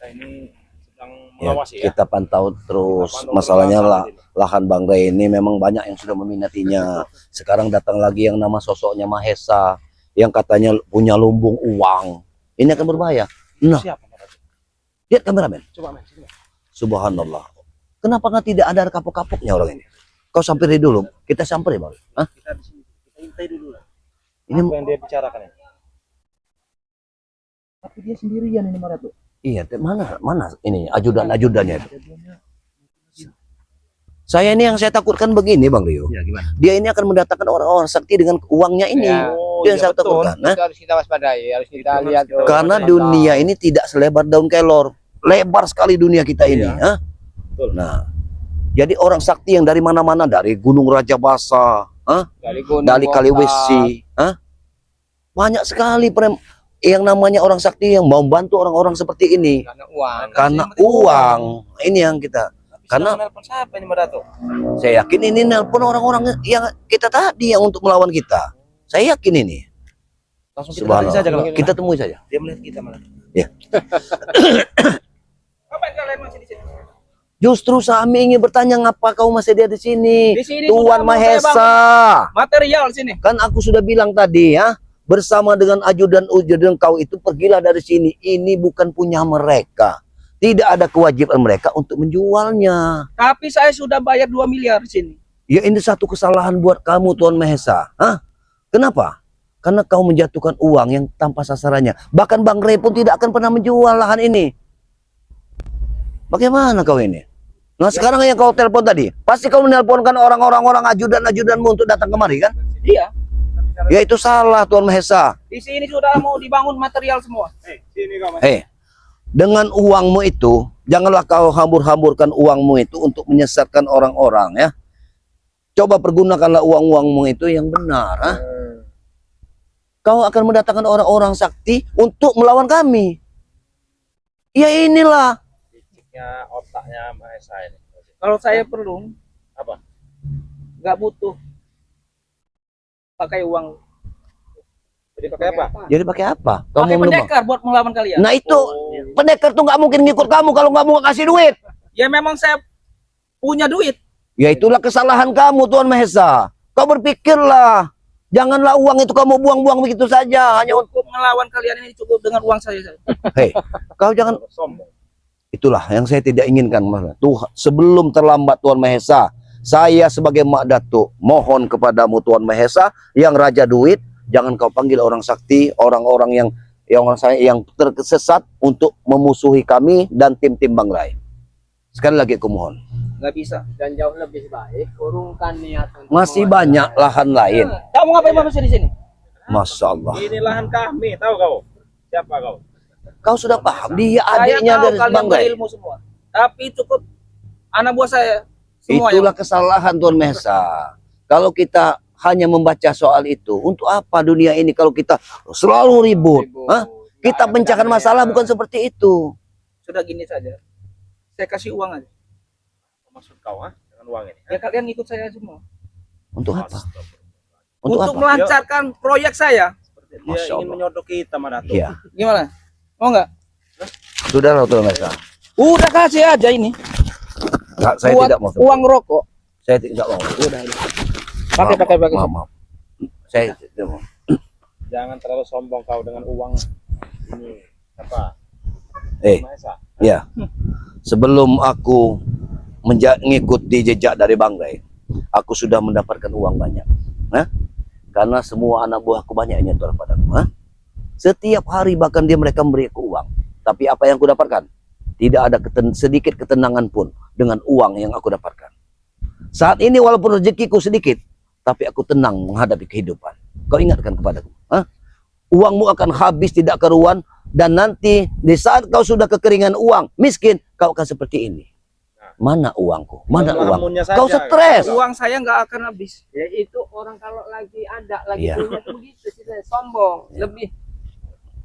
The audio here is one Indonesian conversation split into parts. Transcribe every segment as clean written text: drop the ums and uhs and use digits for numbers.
ini sedang Ya, mengawasi ya. kita pantau terus. Kita pantau Masalahnya terus lah, lahan Bang Ray ini memang banyak yang sudah meminatinya. Sekarang datang lagi yang nama sosoknya Mahesa, yang katanya punya lumbung uang. Ini akan berbahaya. Nah, Siapa? lihat kameramen. Coba men, sini. Subhanallah. Kenapa nggak tidak ada kapok-kapoknya orang ini? Kau samperin dulu. Kita samperin, Bang. Hah? Kita di sini. Kita intai dulu lah. Ini Apa yang dia bicarakan ini? Tapi dia sendirian ini Maratu. iya, mana ini ajudannya itu. Saya ini yang saya takutkan begini, Bang Rio. Ya, gimana? Dia ini akan mendatangkan orang-orang sakti dengan uangnya ini. Ya. Oh, Itu yang iya, saya takutkan. Nah, Itu harus kita waspadai, harus kita lihat. karena dunia ini tidak selebar daun kelor. Lebar sekali dunia kita ini. Iya. Hah? Betul. Nah, jadi orang sakti yang dari mana-mana, dari Gunung Raja Basa, dari Kaliwesi, banyak sekali yang namanya orang sakti yang mau membantu orang-orang seperti ini. Karena uang. Karena uang. Ini yang kita. Karena menelpon siapa ini Maratu? saya yakin ini nelpon orang-orang yang kita tadi yang untuk melawan kita. Saya yakin ini. Langsung kita tanya saja kalau Kita temui saja. dia melihat kita Maratu. Ya. Apa yang kalian masih di sini? Justru kami ingin bertanya ngapa kau masih ada di sini? Di sini Tuan sudah mau saya Mahesa. Material sini. Kan aku sudah bilang tadi ya, bersama dengan ajudan kau itu pergilah dari sini. Ini bukan punya mereka. Tidak ada kewajiban mereka untuk menjualnya. Tapi saya sudah bayar 2 miliar di sini. Ya ini satu kesalahan buat kamu Tuan Mahesa. Hah? Kenapa? Karena kau menjatuhkan uang yang tanpa sasarannya. Bahkan Bang Ray pun tidak akan pernah menjual lahan ini. Bagaimana kau ini? Nah sekarang yang kau telepon tadi, pasti kau menelponkan orang-orang ajudan-ajudanmu untuk datang kemari kan? Iya. Ya itu salah Tuan Mahesa. Di sini sudah mau dibangun material semua. Sini kau. Dengan uangmu itu, janganlah kau hambur-hamburkan uangmu itu untuk menyesatkan orang-orang ya. Coba pergunakanlah uang-uangmu itu yang benar. Kau akan mendatangkan orang-orang sakti untuk melawan kami. Ya inilah. Otaknya Mahesa ini. Kalau saya perlu apa? Nggak butuh pakai uang. Jadi pakai apa? Jadi pakai apa? Kamu Pakai menumbang. pendekar buat melawan kalian. Nah itu pendekar tuh nggak mungkin ngikut kamu kalau nggak mau kasih duit. Ya memang saya punya duit. Ya itulah kesalahan kamu Tuan Mahesa. Kau berpikirlah. Janganlah uang itu kamu buang-buang begitu saja. Hanya untuk Untuk melawan kalian ini cukup dengan uang saya. hei, kau jangan. Sombong. Itulah yang saya tidak inginkan. Tuh, sebelum terlambat Tuan Mahesa, saya sebagai Mak Datuk mohon kepadamu Tuan Mahesa yang raja duit, jangan kau panggil orang sakti, orang-orang yang tersesat untuk memusuhi kami dan tim-tim Bang Ray. Sekali lagi aku mohon. Nggak bisa. Dan jauh lebih baik urungkan niat. Masih banyak lahan lain. Kamu ngapain manusia di sini? Masya Allah. Ini lahan kami, tahu kau? Siapa kau? Kau sudah paham, dia Saya adiknya tahu dari kalian Bang Ray. berilmu semua. Tapi cukup anak buah saya semua Itulah kesalahan Tuan Mahesa. Kalau kita hanya membaca soal itu, untuk apa dunia ini kalau kita selalu ribut? Hah? Kita pecahkan masalah bukan seperti itu. Sudah gini saja. Saya kasih uang aja. Maksud kau dengan uang ini? Ya kalian ikut saya semua. Untuk apa? Untuk apa? melancarkan proyek saya. Masya Dia ingin Allah. menyodok kita Maratu. Iya. Gimana? Mau nggak? Sudah Tuan Mahesa. Udah kasih aja ini. Enggak, saya Buat tidak mau. uang rokok. Saya tidak mau. Udah. Pakai. Maaf. Saya tidak mau. Jangan terlalu sombong kau dengan uang ini. Apa? Mahesa. Ya. Sebelum aku mengikuti jejak dari Bang Ray, aku sudah mendapatkan uang banyak. Nah, karena semua anak buahku banyak yang nyetor padaku. Setiap hari bahkan mereka memberi aku uang. Tapi apa yang aku dapatkan? Tidak ada sedikit ketenangan pun dengan uang yang aku dapatkan. Saat ini walaupun rezekiku sedikit, tapi aku tenang menghadapi kehidupan. Kau ingatkan kepadaku. Uangmu akan habis tidak karuan. Dan nanti di saat kau sudah kekeringan uang, miskin, kau akan seperti ini. Mana uangku? Mana uang? Kau stres. Uang saya nggak akan habis. Ya itu orang kalau lagi ada lagi Iya. punya tuh begitu sih, sombong, lebih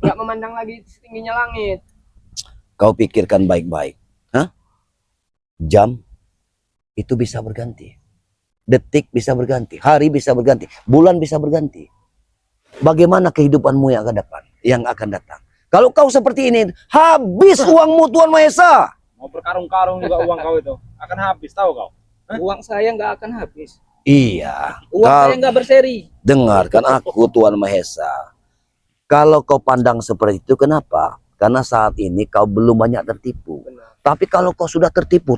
nggak memandang lagi setingginya langit. Kau pikirkan baik-baik. Jam itu bisa berganti. Detik bisa berganti. Hari bisa berganti. Bulan bisa berganti. Bagaimana kehidupanmu yang akan datang? Kalau kau seperti ini, habis uangmu Tuhan Maha Esa. Mau berkarung-karung juga uang kau itu akan habis, tahu kau? Uang saya nggak akan habis. Iya. Uang saya nggak berseri. Dengarkan aku Tuhan Maha Esa. Kalau kau pandang seperti itu, kenapa? Karena saat ini kau belum banyak tertipu. Benar. Tapi kalau kau sudah tertipu,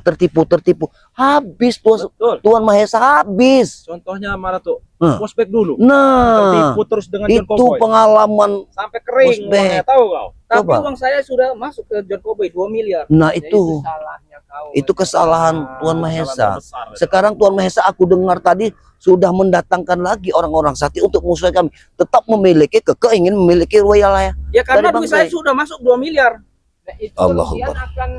habis Betul. Tuhan Maha Esa, habis. Contohnya mana tuh? Nah. Prospek dulu. Nah, Tertipu terus dengan John itu Cowboy. pengalaman. Sampai kering Prospek. uangnya, tahu kau? Tapi Coba. uang saya sudah masuk ke John Cowboy 2 miliar. Nah, Ya, itu salahnya kau. itu kesalahan Tuhan Maha Kesalahan Esa. terbesar itu. Sekarang Tuhan Maha Esa, aku dengar tadi sudah mendatangkan lagi orang-orang sakti untuk musuh kami. Tetap memiliki ingin memiliki wilayah. Ya karena Dari duit Bang saya Ray. sudah masuk 2 miliar. Nah, itu Allah kemudian Akbar. akan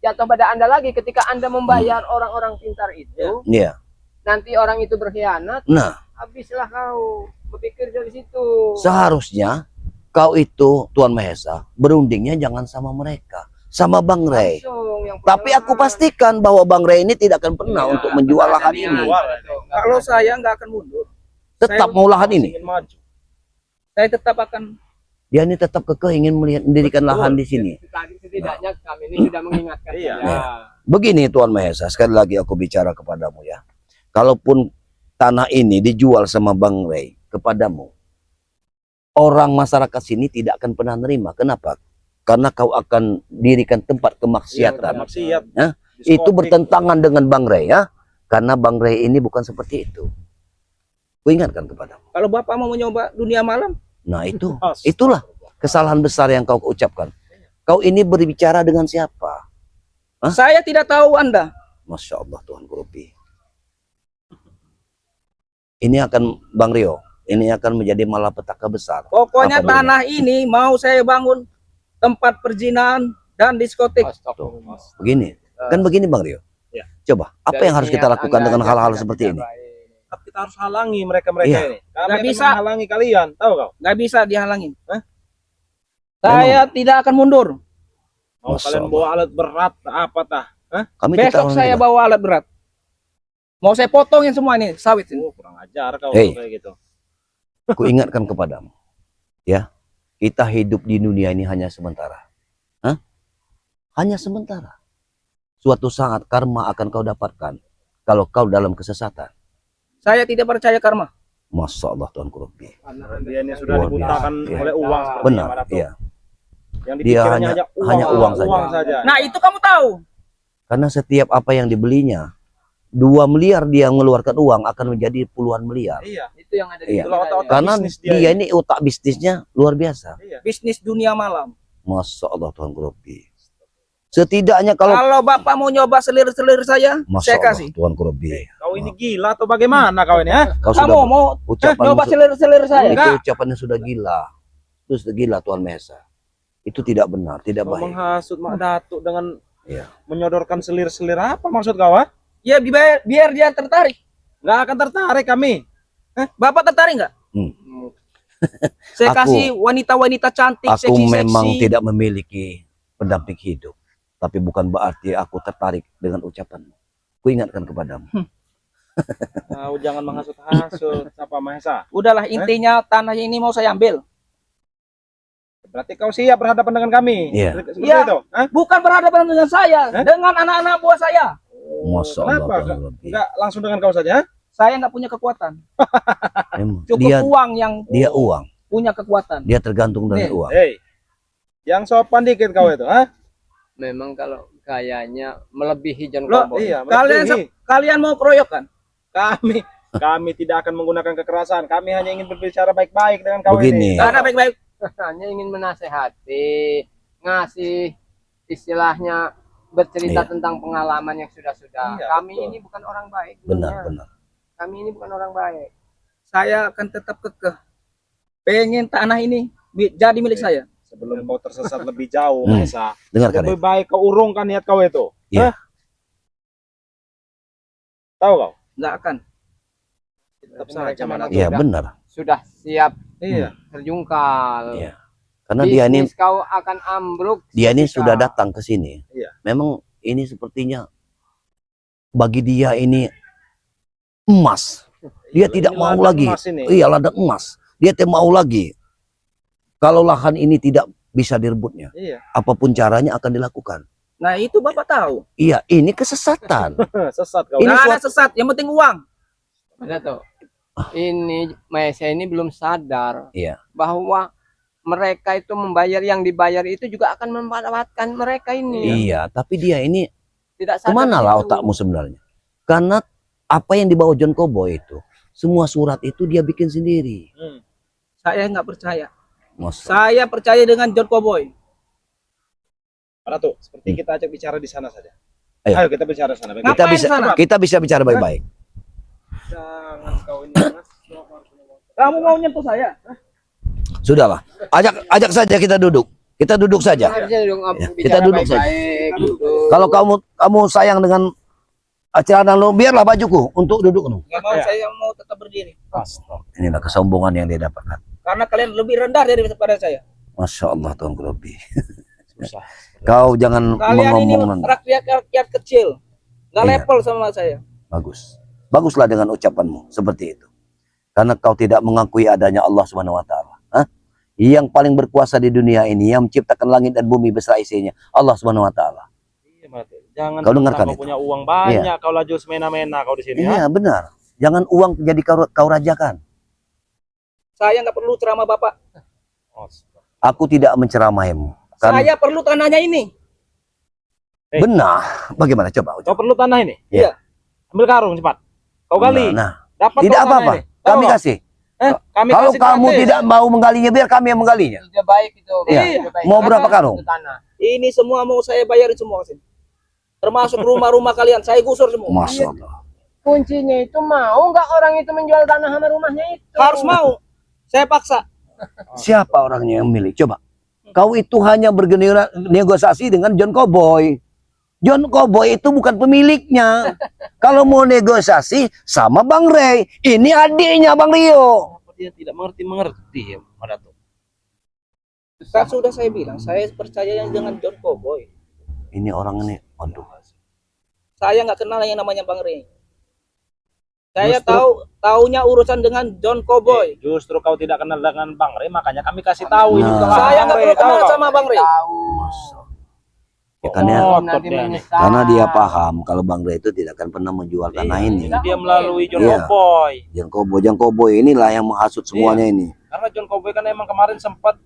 jatuh pada Anda lagi ketika Anda membayar orang-orang pintar itu. Iya. Nanti orang itu berkhianat, Nah, habislah kau berpikir dari situ. seharusnya kau itu Tuhan Maha Esa berundingnya jangan sama mereka, sama Bang Ray. Langsung yang Tapi punya aku lahan. pastikan bahwa Bang Ray ini tidak akan pernah Iya, untuk menjual benar, lahan ada ini. niat. Jual. Kalau saya nggak akan mundur. Tetap Saya- mau lahan ini. Ingin maju. Saya tetap akan. Dia ini tetap kekeh ingin mendirikan Betul. lahan di sini. Setidaknya kami ini sudah mengingatkan. Iya. Anda. Begini Tuhan Maha Esa, sekali lagi aku bicara kepadamu ya. Kalaupun tanah ini dijual sama Bang Ray kepadamu, orang masyarakat sini tidak akan pernah nerima. Kenapa? Karena kau akan dirikan tempat kemaksiatan. Maksiat. Ya, Diskotik. Itu bertentangan dengan Bang Ray ya. Karena Bang Ray ini bukan seperti itu. Ku ingatkan kepadamu. Kalau Bapak mau mencoba dunia malam, Nah itu, As- itulah kesalahan besar yang kau ucapkan. Kau ini berbicara dengan siapa? Hah? saya tidak tahu Anda. Masya Allah Tuhan Kurupi. Ini akan Bang Rio, ini akan menjadi malapetaka besar. Pokoknya Apa dulu? tanah ini mau saya bangun tempat perzinaan dan diskotik. Astagfirullah. Begini, kan begini Bang Rio. Ya. Coba, apa Dari yang harus kita niat lakukan Anda dengan aja hal-hal sudah seperti tidak ini? baik. Tapi kita harus halangi mereka-mereka Iya. ini. Kami Nggak akan bisa. menghalangi kalian, tahu kau? Nggak bisa dihalangin. Hah? Saya tidak akan mundur. Mau Masya kalian Allah. bawa alat berat apa tah? Kami Besok kita saya bawa alat berat. Mau saya potongin semua ini sawit ini. Oh, kurang ajar kau Hei. kayak gitu. Ku ingatkan kepadamu, ya, kita hidup di dunia ini hanya sementara. Hah? Hanya sementara. Suatu saat karma akan kau dapatkan kalau kau dalam kesesatan. Saya tidak percaya karma. Masya Allah Tuhan Kurupi. Dia ini sudah Luar dibutakan biasa. Iya. oleh uang seperti Benar, Mana tuh. iya. Yang Dia dipikirnya hanya uang saja. Uang saja. Nah itu kamu tahu. Karena setiap apa yang dibelinya, 2 miliar dia mengeluarkan uang akan menjadi puluhan miliar. Iya. Itu yang ada di Iya. pikirannya. Otak-otak Karena bisnis dia ini otak bisnisnya luar biasa. Iya. Bisnis dunia malam. Masya Allah Tuhan Kurupi. Setidaknya kalau Kalau Bapak mau nyoba selir-selir saya Masya Allah kasih. Tuhan Kurupi. Kau ini gila atau bagaimana kau ini, ha? Kau Kamu sudah mau ucapan nyoba selir-selir saya? itu ucapannya sudah gila. Itu sudah gila Tuhan Maha Esa. Itu tidak benar, tidak Kau baik. menghasut Mak Datuk dengan Iya. menyodorkan selir-selir apa maksud kau, ha? Ya biar dia tertarik. Nggak akan tertarik kami. Bapak tertarik nggak? Saya Aku- kasih wanita-wanita cantik, Aku seksi-seksi. memang tidak memiliki pendamping hidup, tapi bukan berarti aku tertarik dengan ucapanmu. Ku ingatkan kepadamu. Kau jangan menghasut-hasut apa Mahesa. Udahlah intinya tanah ini mau saya ambil. Berarti kau siap berhadapan dengan kami. Iya. Seperti Iya. itu, ha? Bukan berhadapan dengan saya, Hah? dengan anak-anak buah saya. Masya Allah Kenapa? Tuhan Kurupi. Enggak langsung dengan kau saja, ha? Saya nggak punya kekuatan. Memang. Cukup Dia uang yang uang, punya kekuatan. dia tergantung dengan Nih. uang. Hei. Yang sopan dikit kau itu, ha? Memang kalau gayanya melebihi John Loh, Cowboy. Iya, Kalian melebihi. kalian mau keroyok kan? Kami tidak akan menggunakan kekerasan. Kami hanya ingin berbicara baik-baik dengan kau Begini. ini. Nggak ada baik-baik. Hanya ingin menasehati, ngasih istilahnya bercerita Iya. tentang pengalaman yang sudah-sudah. Iya, Kami betul. ini bukan orang baik. Benar, dulunya. benar. Kami ini bukan orang baik. Saya akan tetap kekeh. Pengen tanah ini jadi milik saya. Sebelum kau tersesat lebih jauh, Hmm. Mahesa. Dengarkan Lebih itu. baik kau urungkan niat kau itu. Iya. Hah? Tahu kau? Nggak akan. Tetap Mereka saja memang mana. Iya, sudah- benar. Sudah siap Iya. terjungkal. Iya. Karena dia ini Bisnis kau akan ambruk. dia ketika- sudah datang ke sini. Iya. Memang ini sepertinya bagi dia ini emas. Dia Ini tidak mau ladang lagi. emas ini. Iya, ladang emas. Dia tidak mau lagi. Kalau lahan ini tidak bisa direbutnya. Iya. Apapun caranya akan dilakukan. Nah itu Bapak tahu. Iya, ini kesesatan. Sesat kau. Ini Nggak ada suatu- sesat, yang penting uang. Ada tuh. Ini Maesa ini belum sadar Iya. bahwa mereka itu membayar, yang dibayar itu juga akan memanfaatkan mereka ini. Iya, tapi dia ini Tidak sadar kemana lah itu. otakmu sebenarnya? Karena apa yang dibawa John Cowboy itu, semua surat itu dia bikin sendiri. Saya nggak percaya. Masa. Saya percaya dengan John Cowboy. Pak Ratu, seperti kita ajak bicara di sana saja. Ayo. Ayo kita bicara sana. Kita Ngapain bisa sana? kita bisa bicara baik-baik. Jangan kau ini Mas. Kamu mau nyentuh saya? Sudahlah. Ajak saja kita duduk. Kita duduk saja. Harusnya dong, Ya, bicara kita duduk saja. baik-baik gitu. Kalau kamu sayang dengan celana lu, biarlah bajuku untuk duduk lu. Nggak mau, Ya. saya mau tetap berdiri. Inilah kesombongan yang dia dapatkan. Karena kalian lebih rendah daripada saya. Masya Allah Tuhan lebih. Susah. Kau jangan Kalian ini mengomong. rakyat kecil. Nggak Iya. level sama saya. Bagus. Baguslah dengan ucapanmu seperti itu. Karena kau tidak mengakui adanya Allah Subhanahu wa taala. Hah? Yang paling berkuasa di dunia ini, yang menciptakan langit dan bumi beserta isinya, Allah Subhanahu wa taala. Iya, Ratu. Jangan Kau dengarkan kau itu. punya uang banyak, kau laju semena-mena kau di sini. Iya, benar. Jangan uang jadi kau rajakan. Saya nggak perlu ceramah Bapak. Aku tidak menceramahimu. Kan Saya perlu tanahnya ini. benar. Bagaimana coba? Kau perlu tanah ini? Iya. Ambil karung cepat. Kau gali. Nah, Dapat tidak kau tanah apa-apa. ini. Kami Tahu? kasih. Kami Kalau kasih kamu gratis. tidak mau menggalinya, biar kami yang menggalinya. Sudah baik itu. Iya. Sudah baik. Mau berapa Karena karung? itu tanah. Ini semua mau saya bayarin semua sini. Termasuk rumah-rumah kalian, saya gusur semua. Masya Allah. Kuncinya itu mau nggak orang itu menjual tanah sama rumahnya itu? Harus mau. Saya paksa. Siapa orangnya yang milik? Coba. Kau itu hanya negosiasi dengan John Cowboy. John Cowboy itu bukan pemiliknya. Kalau mau negosiasi sama Bang Ray. Ini adiknya Bang Rio. Kenapa dia tidak mengerti ya, Pak Ratu? Kan sudah saya bilang, saya percaya dengan John Cowboy. Ini orang ini, aduh. Saya nggak kenal yang namanya Bang Ray. Saya Justru- taunya urusan dengan John Cowboy. Justru kau tidak kenal dengan Bang Ray, makanya kami kasih tahu ini. Nah. bukan Saya Bang nggak Ray, perlu tahu kenal kau? sama Bang Ray. Tahu. Ya, karena, Oh, Nanti dia nih. menyesal. karena dia paham kalau Bang Ray itu tidak akan pernah menjual tanah Iya, ini. Dia melalui John Iya. Cowboy. John Cowboy inilah yang menghasut semuanya ini. Karena John Cowboy kan emang kemarin sempat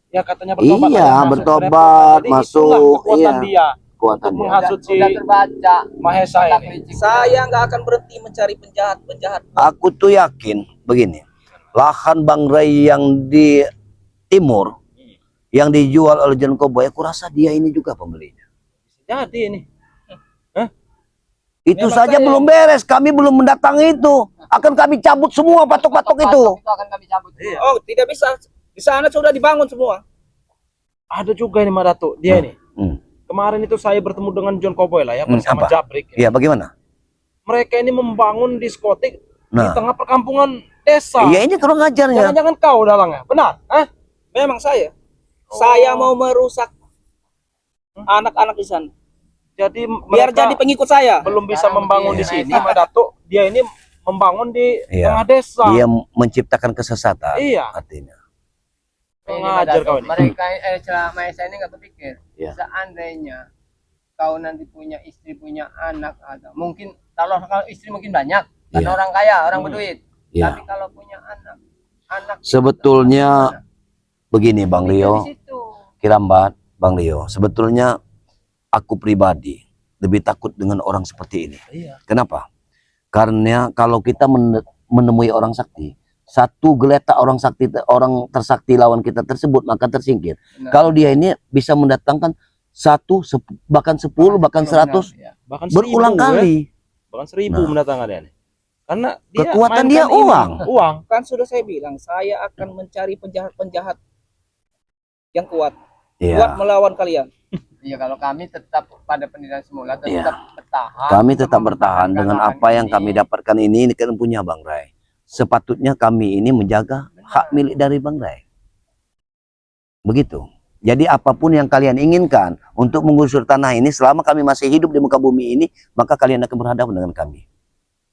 ya katanya bertobat. Iya, lah, masuk bertobat, ke Jadi masuk, itulah kekuatan iya. dia Kekuatan untuk dia. menghasut si Sudah terbaca. Mahesa Kata ini. kritik. Saya nggak akan berhenti mencari penjahat-penjahat. Aku tuh yakin begini. Lahan Bang Ray yang di timur yang dijual oleh John Cowboy, aku rasa dia ini juga pembelinya. Jadi ini. Itu Memang saja saya- belum beres, kami belum mendatangi itu. Akan kami cabut semua patok-patok itu. Itu akan kami cabut. Iya. Oh, tidak bisa. Di sana sudah dibangun semua. Ada juga ini Pak Ratu, dia ini. Hmm. Kemarin itu saya bertemu dengan John Cowboy lah ya bersama apa? Jabrik. Iya, bagaimana? Mereka ini membangun diskotik di Nah, tengah perkampungan desa. iya ini kurang ajarnya. Jangan-jangan kau dalangnya, benar? Hah? Memang saya. Oh. Saya mau merusak anak-anak di sana. Jadi Biar mereka jadi pengikut saya. belum bisa Sekarang membangun di begini, sini, Pak Datuk. Dia ini membangun di Iya. tengah desa. Dia menciptakan kesesatan Iya. artinya. Ini Mengajar Pak kau Datuk, ini. mereka selama saya ini nggak berpikir. Iya. Seandainya kau nanti punya istri, punya anak, atau mungkin kalau istri mungkin banyak, karena Iya. orang kaya, orang berduit. Iya. Tapi kalau punya anak Sebetulnya begini Bang Mikir Rio, di situ. Kirambat, Bang Rio. Sebetulnya aku pribadi lebih takut dengan orang seperti ini. Iya. Kenapa? Karena kalau kita menemui orang sakti, satu geletak orang sakti, orang tersakti lawan kita tersebut maka tersingkir. Benar. Kalau dia ini bisa mendatangkan satu, bahkan 10, bahkan 100 Benar, ya. Bahkan berulang 1000, ya. kali. Bahkan 1000 Nah. mendatangkan dia nih. Karena dia Kekuatan mainkan dia ini. uang. Uang. Kan sudah saya bilang, saya akan mencari penjahat-penjahat yang kuat. Kuat Iya. melawan kalian. Iya, kalau kami tetap pada pendirian semula, tetap Iya. bertahan. Kami tetap Sama bertahan dengan mempertahankan apa yang ini. kami dapatkan ini kan punya Bang Ray. Sepatutnya kami ini menjaga hak milik dari Bang Ray. Begitu. Jadi apapun yang kalian inginkan untuk menggusur tanah ini selama kami masih hidup di muka bumi ini, maka kalian akan berhadapan dengan kami.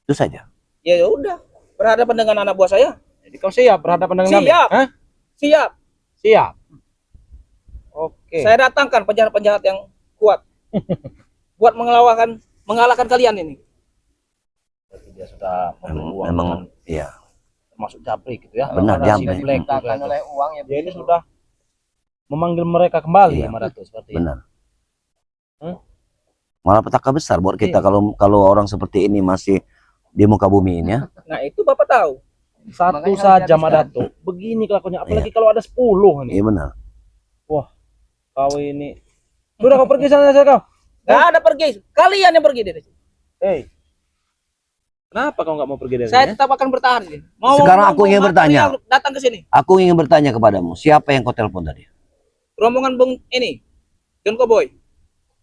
Itu saja. Ya udah, berhadapan dengan anak buah saya. Jadi kau siap berhadapan dengan kami? Siap. Hah? Siap. Siap. Oke. Saya datangkan penjahat-penjahat yang kuat buat mengalahkan kalian ini. Berarti dia sudah memberi uang Memang dengan iya. termasuk japri gitu ya. Benar, Karena japri. si Black juga Dibutakan itu. oleh uang ya. Dia ini sudah memanggil mereka kembali Iya. 500 seperti itu. Benar. Hmm? Malah petaka besar buat kita Iya. kalau orang seperti ini masih di muka bumi ini ya. Nah, itu Bapak tahu. Satu Makanya harus saja dihabiskan. Madato. Begini kelakuannya apalagi kalau ada 10 nih. Iya benar. Kau ini. Sudah kau pergi sana saja kau. Nggak ada pergi. Kalian yang pergi dari sini. Hei. Kenapa kau nggak mau pergi dari Saya sini? tetap akan bertahan di sini. Sekarang aku ingin bertanya. Datang ke sini. Aku ingin bertanya kepadamu, siapa yang kau telepon tadi? Rombongan Bung ini. John Cowboy.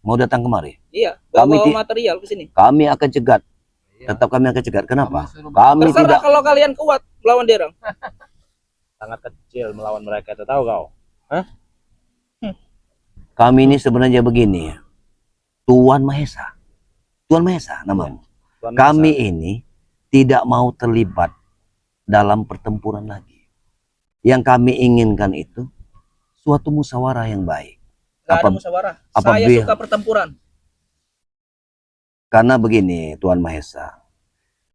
Mau datang kemari? Iya, Kami bawa ti- material ke sini. Kami akan cegat. Iya. Tetap kami akan cegat. Kenapa? Kami suruh Kami Terserah tidak. kalau kalian kuat melawan Derang. Sangat kecil melawan mereka itu, tahu kau? Kami ini sebenarnya begini. Tuan Mahesa. Tuan Mahesa namamu. Tuan Kami Masa. ini tidak mau terlibat dalam pertempuran lagi. Yang kami inginkan itu suatu musyawarah yang baik. Nggak ada Apa- musyawarah. Saya apabila- suka pertempuran. Karena begini, Tuan Mahesa.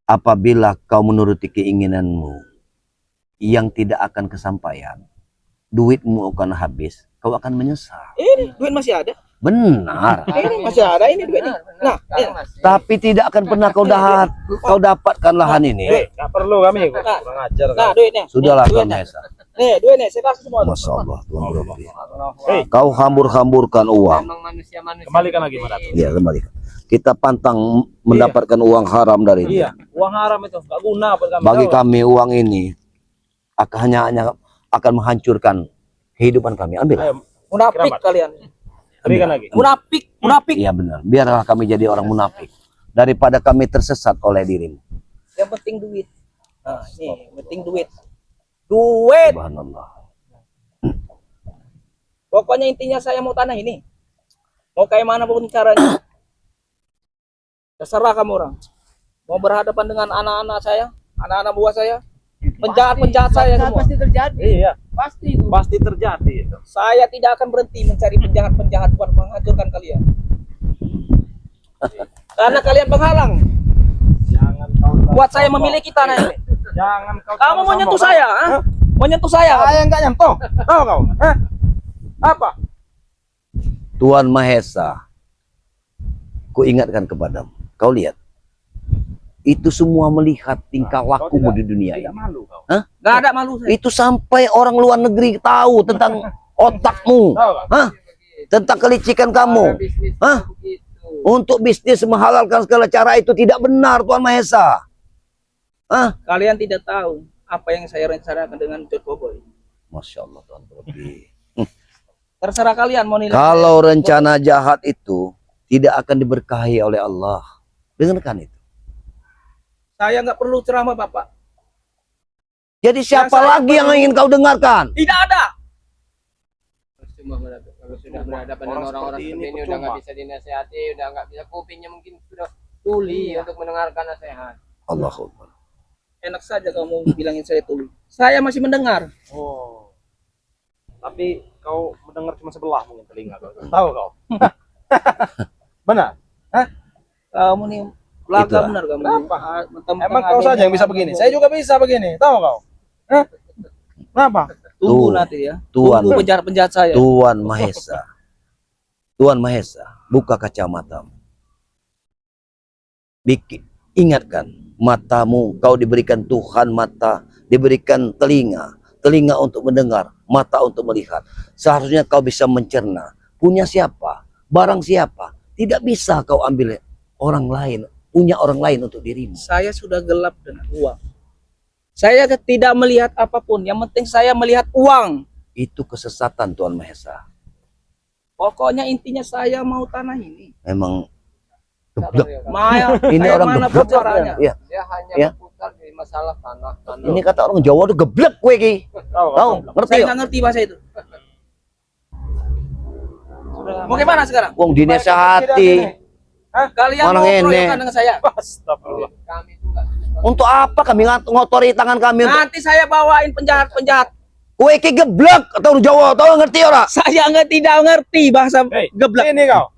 Apabila kau menuruti keinginanmu yang tidak akan kesampaian, duitmu akan habis, kau akan menyesal. Ini duit masih ada. Benar. Ini masih ada ini duitnya. Nah, Sekarang masih. Tapi tidak akan pernah kau dapatkan lahan ini. Hei, nggak perlu kami. Kurang ajar Nah, kau. duitnya. Sudahlah Tuan Duitnya. Mahesa. Nih, duitnya saya kasih semua. Masya Allah, Tuan Berhenti. Hei. Kau hambur-hamburkan uang. Memang manusia-manusia. Kembalikan lagi, Madato. Ya, kembalikan. Kita pantang mendapatkan uang haram dari Iya, dia. uang haram itu nggak guna buat kami. Bagi tahu? kami uang ini hanya akan menghancurkan kehidupan kami. Ambil. Ayo, Munafik Keramat. kalian. berikan lagi. Munafik. Iya benar. Biarlah kami jadi orang munafik daripada kami tersesat oleh dirimu. Yang penting duit. Nah, ini penting duit. Duit. Subhanallah. Pokoknya intinya saya mau tanah ini. Mau kayak mana pun caranya. Terserah kamu orang. Mau berhadapan dengan anak-anak saya, anak-anak buah saya, penjahat-penjahat saya semua. Pasti terjadi. Iya, Pasti itu. pasti terjadi itu. Saya tidak akan berhenti mencari penjahat-penjahat buat menghancurkan kalian. Karena kalian penghalang Jangan kau buat saya memiliki tanah ini. Jangan kau. Kamu mau nyentuh saya, ha? Mau nyentuh saya? Saya nggak nyentuh. Tahu kau? Hah? Apa? Tuan Mahesa, ku ingatkan kepadamu. Kau lihat, itu semua melihat tingkah Kau lakumu tidak- di dunia Tidak ini. malu kau. Gak ada malu saya. Itu sampai orang luar negeri tahu tentang otakmu, Tahu kau? hah? Tentang kelicikan kamu. Bisnis Hah? begitu. Untuk bisnis menghalalkan segala cara itu tidak benar, Tuan Mahesa. Hah? Kalian tidak tahu apa yang saya rencanakan dengan John Cowboy. Masya Allah, Tuan Berhenti. Terserah kalian mau nilai. Kalau rencana jahat itu tidak akan diberkahi oleh Allah. Dengarkan itu. Saya nggak perlu ceramah Bapak. Jadi siapa saya lagi yang perlu- ingin kau dengarkan? Tidak ada. Cuma kalau sudah berhadapan Orang dengan orang-orang seperti seperti ini ini udah nggak percuma. bisa dinasehati, udah nggak bisa, kupingnya mungkin sudah tuli untuk mendengarkan nasihat. Allahu Akbar. Enak saja kamu bilangin saya tuli. Saya masih mendengar. Oh. Tapi kau mendengar cuma sebelah mungkin telinga kau. Tahu kau? Benar? Kamu nih laga Itulah. benar kamu. Kenapa? Mentang-mentang Emang kau ada saja yang bisa begini. Saya juga bisa begini. Tahu kau? Hah? Kenapa? Tunggu Tuh, nanti ya. Tuan. Tunggu penjahat-penjahat saya. Tuan Mahesa. Tuan Mahesa, buka kacamatamu. Ingatkan, matamu kau diberikan Tuhan mata, diberikan telinga, telinga untuk mendengar, mata untuk melihat. Seharusnya kau bisa mencerna. Punya siapa? Barang siapa? Tidak bisa kau ambil orang lain, punya orang lain untuk dirimu. Saya sudah gelap dengan uang. Saya tidak melihat apapun. Yang penting saya melihat uang. Itu kesesatan Tuan Mahesa. Pokoknya intinya saya mau tanah ini. Memang Sabar geblek. ya, Kak. Maya, Ini kayak orang mana geblek. pun caranya. Ya, Dia hanya Ya. berputar di masalah tanah. ini kata orang Jawa tuh geblek kue ki. Tahu kau? Tahu? Ngerti Saya ya? nggak ngerti bahasa itu. Mau gimana sekarang? Wong dinasehati. Kalian Orang mau ini. keroyokan dengan saya? Astagfirullah. Kami itu nggak bisa. Untuk apa kami ngotori tangan kami? Nanti saya bawain penjahat-penjahat. Kowe ki geblek atau Jawa, tahu ngerti ora? Saya tidak ngerti bahasa geblek. Ini kau.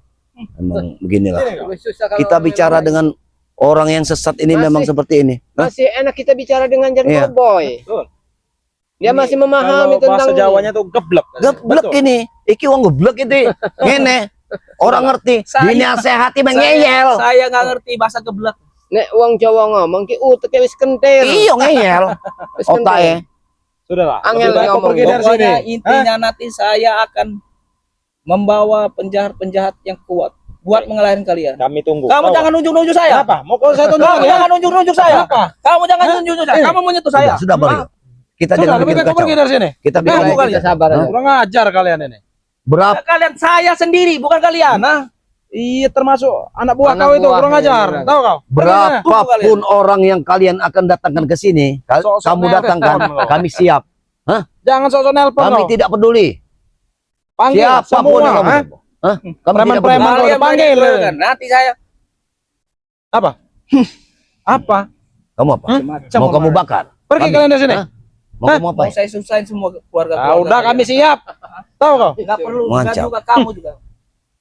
Emang beginilah. Ini kau. Susah kalau Kita orang bicara memang- dengan orang yang sesat ini Masih- memang seperti ini. Hah? masih enak kita bicara dengan Jan Iya. Boy. Betul. Dia masih memahami Kalau bahasa tentang Jawanya tuh geblek. Geblek Betul. ini. Iki wong geblek itu. Ngene. Orang ngerti. Saya- Dinasehati mengeyel. Saya nggak ngerti bahasa geblek. nek wong Jawa ngomong ki utek wis kentir. Iya ngeyel. Wis Otaknya. Sudahlah. Angel Lebih baik kau ngomong. pergi dari sini. Pokoknya intinya nanti saya akan membawa penjahat-penjahat yang kuat buat mengalahkan kalian. Kami tunggu. Kamu Tahu jangan nunjuk-nunjuk saya. Kenapa? Mau kau saya tunjuk Kamu lagi? jangan nunjuk-nunjuk saya. Kenapa? Kamu jangan nunjuk-nunjuk saya. Kamu menyentuh saya. Sudah Mario. Kita Sudah, jangan lebih bikin baik kau kacau. pergi dari sini. Kita Kamu bikin Baik, kalian. kita sabar aja. Kurang ajar kalian ini. berapa Kalian saya sendiri, bukan kalian. Nah, Iya termasuk anak buah Anak kau itu buah, kurang ya, ajar. benar. Tahu kau? berapapun orang yang kalian akan datangkan ke sini, Sok-sok kamu nelpon datangkan, kau. kami siap. Jangan sok-sok nelpon Kami kau. tidak peduli. Panggil Siapapun semua. yang kamu. ha? Hah? Kami tidak peduli. Preman-preman kau kalian dipanggil. banyak nanti saya Apa? Apa? Kamu apa? macam Mau kamu bakar? Pergi Kami. kalian dari sini. Hah? Mau kamu apa? mau saya susahin semua keluarga. Ah, udah kami siap. Tahu kau? Nggak perlu Ngancam. juga kamu juga.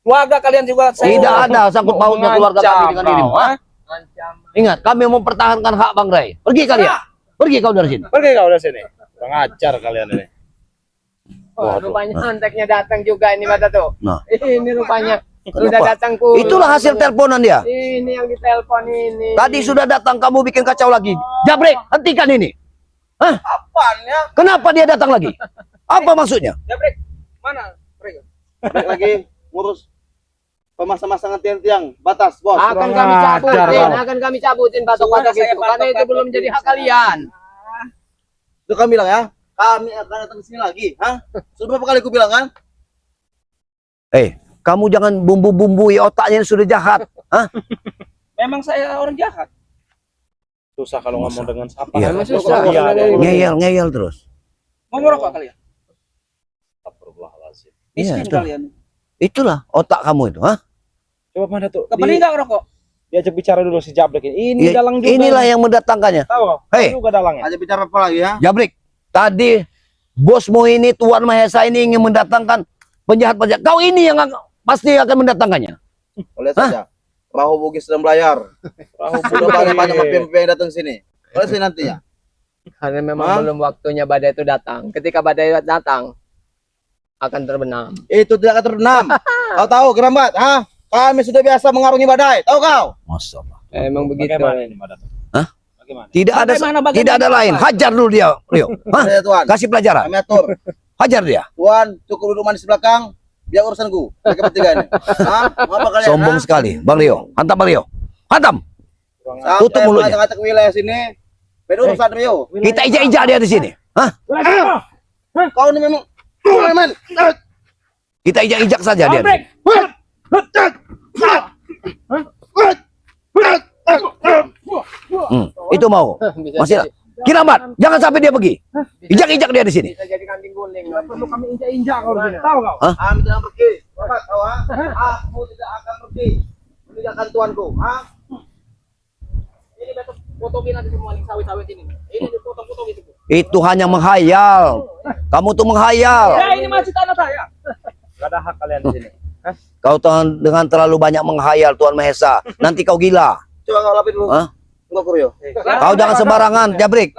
Keluarga kalian juga saya. Tidak ada sangkut pautnya keluarga kami dengan dirimu. Kau, Hah? Ancam. Ingat, kami mempertahankan hak Bang Ray. Pergi kalian. Pergi kau dari sini. Pergi kau dari sini. Kurang ajar kalian ini. Oh, Waduh. rupanya anteknya datang juga ini mata tuh. Nah. Ini rupanya sudah Kenapa? datang ku. Itulah hasil teleponan dia. Ini yang ditelepon ini. Tadi sudah datang, kamu bikin kacau lagi. Jabrik, hentikan ini. Hah? Apanya? Kenapa dia datang lagi? Apa maksudnya? Jabrek. Mana? Mereka. Balik lagi ngurus pemasang-masangan tiang-tiang batas, bos. Akan Kurang kami ajar cabutin, kau. akan kami cabutin batok-batok Sudah saya itu karena itu batok-batok belum menjadi hak saya. kalian. Itu kami bilang ya, kami akan datang ke sini lagi, hah? Sudah berapa kali aku bilang kan? Kamu jangan bumbu-bumbui otaknya yang sudah jahat. Hah? Memang saya orang jahat. Susah kalau ngomong dengan siapa. Iya. Memang susah. Iya. Ngeyel terus. Mau ngerokok kalian? Astagfirullahaladzim. Iya, Miskin itu. kalian. Itulah otak kamu itu. Hah? Coba mana tuh? Kebeli nggak ngerokok? Diajak bicara dulu si Jablek ini. Ini Ya, dalang juga. inilah yang mendatangkannya. Tahu kau? Hei. Tahu juga dalangnya. Aja bicara apa lagi ya? Jabrik, tadi bosmu ini Tuan Mahesa ini ingin mendatangkan penjahat-penjahat. Kau ini yang pasti akan mendatangkannya. Lihat saja. Perahu Bugis sedang belayar. Sudah banyak-banyak pemimpin yang datang sini. Oleh sini nantinya. Karena memang Hah? belum waktunya badai itu datang. Ketika badai datang akan terbenam. Itu tidak akan terbenam. Kau tahu Gerambat, hah? Kami sudah biasa mengarungi badai. Tahu kau? Masya Allah. Emang begitu. Bagaimana ini Mbak Dato? Hah? Bagaimana? Bagaimana? Tidak ada lain. Hajar dulu dia, Rio. Hah? Saya Tuan. Kasih pelajaran. Kami atur. Hajar dia. Tuan, cukup duduk manis di belakang. Biar urusanku. Mereka bertiga ini. Hah? Mau apa kalian? Sombong sekali, Bang Rio. Hantam Bang Rio. Hantam. Sampai Tutup mulutnya. ngacak wilayah sini. Beda urusan Rio. Kita ijak-ijak dia di sini. Hah? Kau ini memang. Kita ijak-ijak saja dia. Itu mau. Bisa Masih jadi- Kiramat, jangan sampai dia pergi. Ijak-ijak dia di sini. Bisa jadi kambing guling. Perlu kami injak-injak kau di sini. Tahu kau? Kami tidak pergi. Bapak, kau, ha? Aku tidak akan pergi. Meninggalkan tuanku. Ha? Ini besok fotokin nanti semua nih sawit-sawit ini. Ini foto-foto gitu. Itu hanya menghayal. Kamu tuh menghayal. Ya ini masih tanah saya. Gak ada hak kalian di sini. Kau dengan terlalu banyak menghayal Tuan Mahesa. Nanti kau gila. Coba kau lapis dulu. Hah? Enggak Rio. Kau jangan sembarangan, Jabrik.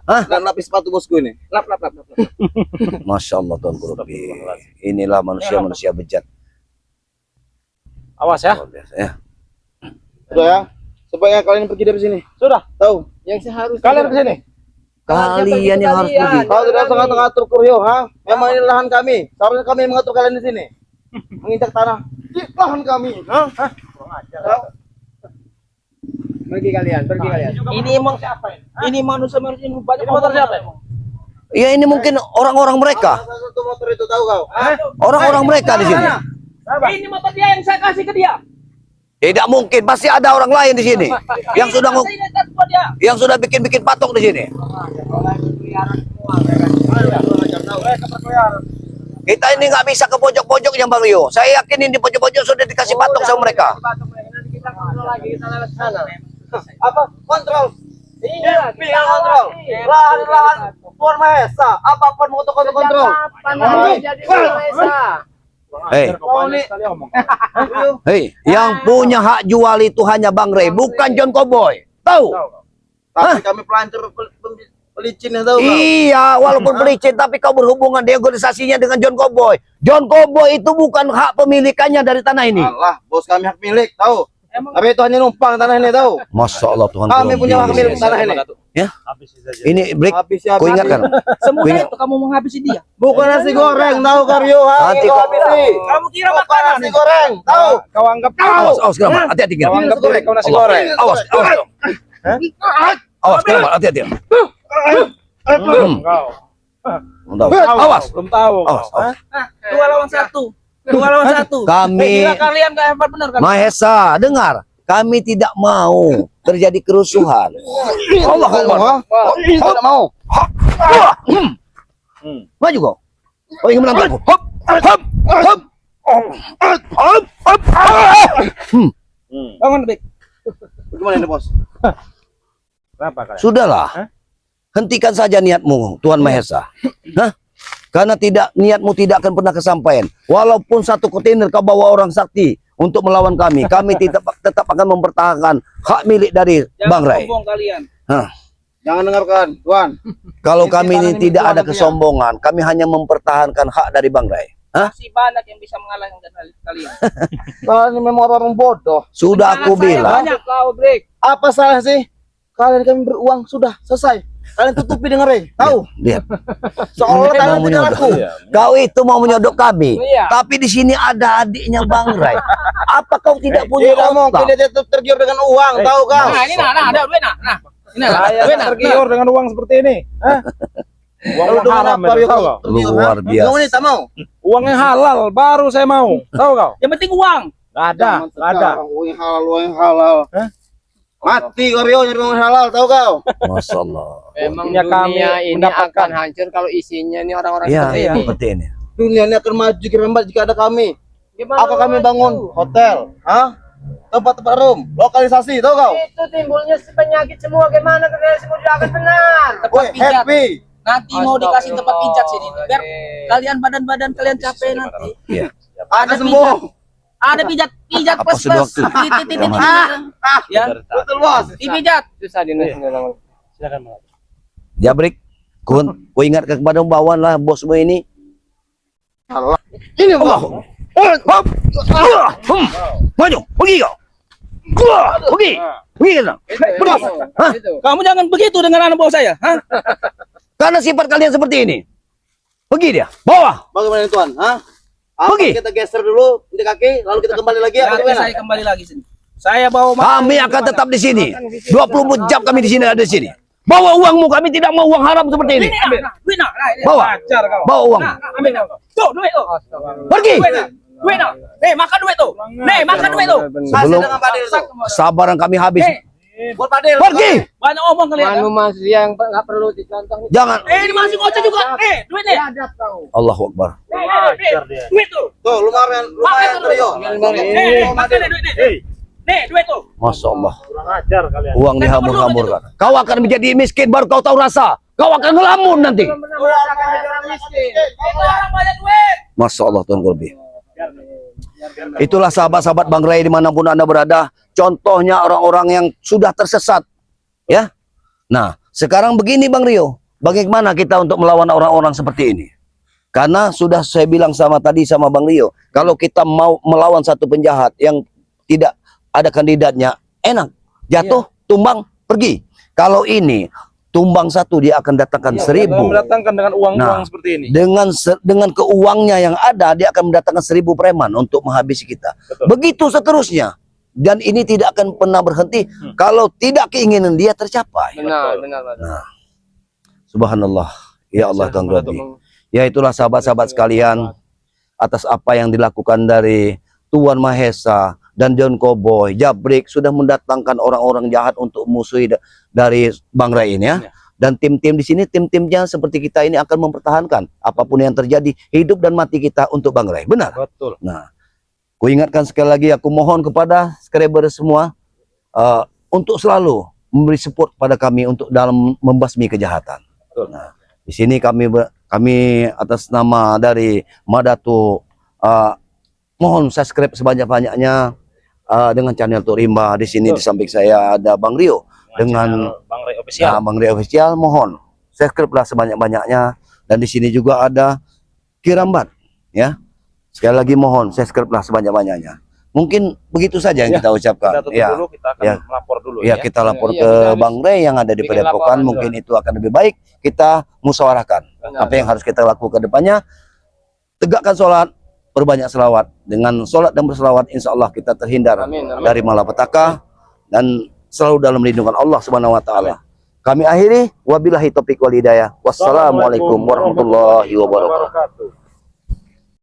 Dan lapis sepatu bosku ini. Lap. Masya Allah Tuan Kurupi. Inilah manusia-manusia bejat. Awas ya. Luar biasa, ya. Sudah ya. Sebaiknya kalian pergi dari sini. Sudah. Tahu? Yang seharusnya Kalian ke sini. Kalian yang harus pergi. Kau tidak usah ngatur Rio, ha? Memang ini lahan kami. Seharusnya kami yang mengatur kalian di sini. Menginjak tanah di lahan kami. Ha? pergi kalian, pergi kalian. Ini manusia-manusia ini banyak. Ini motor siapa? Ya ini mungkin orang-orang mereka. Salah satu motor itu tahu kau? Orang-orang mereka di sini. Ini motor dia yang saya kasih ke dia. Tidak mungkin, pasti ada orang lain di sini yang sudah Saya lihat buat dia. yang sudah bikin-bikin patok di sini. Kita ini nggak bisa ke pojok-pojoknya Bang Rio. Saya yakin ini di pojok-pojok sudah dikasih patok sama mereka. Nanti kita kontrol lagi, kita lewat sana. Apa? Kontrol. Iya, Kita kontrol. Lahan-lahan Tuan Mahesa, apapun untuk kontrol. Jadi Malaysia. Hei, yang punya hak jual itu hanya Bang Ray, bukan John Cowboy. Tahu? Tapi kami pelancar pelicin ya tahu kau. Iya, walaupun pelicin, tapi kau berhubungan negosiasinya dengan John Cowboy. John Cowboy itu bukan hak pemilikannya dari tanah ini. Allah, bos kami hak milik, tahu. Tapi itu hanya numpang tanah ini, tahu. Masya Allah Tuhan. Kami punya hak milik tanah ini. Ya, ini break. Habis Kau ingatkan. Semua Ingat. itu kamu menghabisi dia. Bukan nasi goreng, tahu Karyo. Nanti Kau kau- habisi. Kamu kira Bukan makanan. nasi goreng, tahu. Kau anggap Awas, awas, kenapa? Hati-hati, Kau kenapa? anggap diri kau nasi Allah. goreng. Awas, awas. Awas, kenapa? Hati-hati. Awas. Belum tahu. Awas, awas. 2 lawan 1. 2 lawan 1. Kami Kira kalian gak hebat benar kan? Mahesa, dengar. Kami tidak mau terjadi kerusuhan. Allah Akbar. Tidak mau. Maju kau. Kau ingin menantangku. Hop, hop, hop. Hop, hop. Bangun, Bek. Bagaimana ini, bos? Kenapa kalian? Sudahlah. Hentikan saja niatmu, Tuhan Mahesa. Hah? Karena niatmu tidak akan pernah kesampaian. Walaupun 1 kontainer kau bawa orang sakti untuk melawan kami tetap akan mempertahankan hak milik dari Bang Ray. sombong kalian. Jangan dengarkan, Tuan. Kalau Ini kami ini tanah ini tidak Tuhan ada punya. kesombongan, kami hanya mempertahankan hak dari Bang Ray. Masih banyak yang bisa mengalahkan kalian. Kalian ini memang orang bodoh. Sudah aku Saya bilang. banyak kau, Brek. Apa salah sih? Kalian kami beruang, sudah selesai. Kalian tutupi dengan Ray, tahu? Lihat, Seolah Mau kalian tidak menyodok. aku. kau itu mau menyodok kami, Iya. tapi di sini ada adiknya Bang Ray. Apa kau tidak punya Tidak mungkin otak? dia tergiur dengan uang, tahu kau? Nah, ini ada duit nah. Nah, ini Saya duit nah. tergiur dengan uang seperti ini. Hah? Uang Kalau yang dengan haram apa, itu, Rio, tahu kau kau? tergiur, Luar ha? biasa. Kamu ini tak mau? Uang yang halal baru saya mau. Tahu kau? Yang penting uang. Gak ada, gak ada. Uang yang halal, uang yang halal. Mati kau Rio, nyari uang yang halal, tahu kau? Masya Allah. Memang Dunia kami dunia ini mendapatkan. akan hancur kalau isinya ini orang-orang Ya, seperti ini. seperti ini. Dunia ini akan maju kirembat jika ada kami. Gimana Apa kami maju? bangun hotel, hah? Tempat-tempat room, lokalisasi, tahu kau? Itu timbulnya si penyakit semua. Gimana kalian semua tidak akan benar? Woi, pijat. happy. Nanti mau dikasih tempat pijat sini. Biar Astagfirullahaladzim. kalian badan-badan kalian capek nanti. Iya. Ada sembuh. Ada pijat Apa plus sudah plus. waktu? Titit. Ya, Betul, bos. dipijat. Susah dinasihkan. Silakan. Jabrik, ku ingatkan kepada bawahan lah bosmu ini. Ini bos. Hop. Maju, pergi kau. Pergi. Pergi sana. Itu. Kamu jangan begitu dengan anak bawah saya. Hah? Karena sifat kalian seperti ini. Pergi dia. Bawa. Bagaimana Tuan? Hah? Apa Pergi. kita geser dulu di kaki, lalu kita kembali lagi ya? Nanti Bagaimana? saya kembali lagi sini. Saya bawa Kami akan tetap di sini. 24 jam kami di sini ada di sini. Bawa uangmu, kami tidak mau uang haram seperti ini. Duit nah. Bawa. Ajar kau. Bawa uang. Ambil nah. Tuh, duit tuh. Pergi. Duit nah. Nih, makan duit tuh. Nih, makan duit tuh. Sebelum dengan Padil tuh. sabaran kami habis. Nih, Buat Padil. Pergi. banyak omong kalian. Manusia yang nggak perlu dicontoh. Jangan. Ini masih ngoceh juga. Nih, duit nih. Adab kau. Allahu Akbar. Nih. Duit tuh. Tuh, lumayan Makan Rio. Nih, makan nih duit nih. Nih, duit tuh. Masya Allah. Kurang ajar kalian. Uang dihambur-hamburkan. Kau akan menjadi miskin baru kau tahu rasa. Kau akan ngelamun nanti. Orang miskin. Itu orang banyak duit. Masya Allah Tuhan lebih. Itulah sahabat-sahabat Bang Ray dimanapun Anda berada. Contohnya orang-orang yang sudah tersesat. Ya. Nah, sekarang begini Bang Rio. Bagaimana kita untuk melawan orang-orang seperti ini? Karena sudah saya bilang tadi sama Bang Rio. Kalau kita mau melawan satu penjahat yang tidak ada kandidatnya, enak. Jatuh, tumbang, pergi. Kalau ini, tumbang satu dia akan datangkan 1000. Mendatangkan dengan uang-uang Nah, seperti ini. Dengan keuangnya yang ada, dia akan mendatangkan 1000 preman untuk menghabisi kita. Betul. Begitu seterusnya. Dan ini tidak akan pernah berhenti kalau tidak keinginan dia tercapai. Benar. Subhanallah. Ya Allah Tuhan Rabbi. Ya itulah sahabat-sahabat sekalian, atas apa yang dilakukan dari Tuan Mahesa dan John Cowboy, Jabrik sudah mendatangkan orang-orang jahat untuk musuhi dari Bang Ray ini ya. Dan tim-tim di sini, tim-timnya seperti kita ini akan mempertahankan apapun yang terjadi, hidup dan mati kita untuk Bang Ray. Benar? Betul. Nah, ku ingatkan sekali lagi, aku mohon kepada subscriber semua untuk selalu memberi support pada kami untuk dalam membasmi kejahatan. Nah, di sini kami atas nama dari Madatu mohon subscribe sebanyak-banyaknya dengan channel Turimba. Di sini di samping saya ada Bang Rio dengan Bang Ray Official. Bang Rio Official. Mohon subscribe lah sebanyak-banyaknya, dan di sini juga ada Kirambat ya. Sekali lagi mohon subscribe lah sebanyak-banyaknya. Mungkin begitu saja yang kita ucapkan. Kita tutup Ya. dulu, kita akan Ya. melapor dulu Ya, kita lapor Iya, ke kita habis Bang Ray yang ada di bikin Padepokan. laporan Mungkin itu akan lebih baik. Kita musyawarahkan apa yang harus kita lakukan ke depannya. Tegakkan sholat, berbanyak selawat. Dengan sholat dan berselawat, insya Allah kita terhindar Amin, amin. dari malapetaka dan selalu dalam lindungan Allah Subhanahu Wa Taala. Kami akhiri, wabillahi taufiq wal hidayah. Wassalamualaikum warahmatullahi wabarakatuh.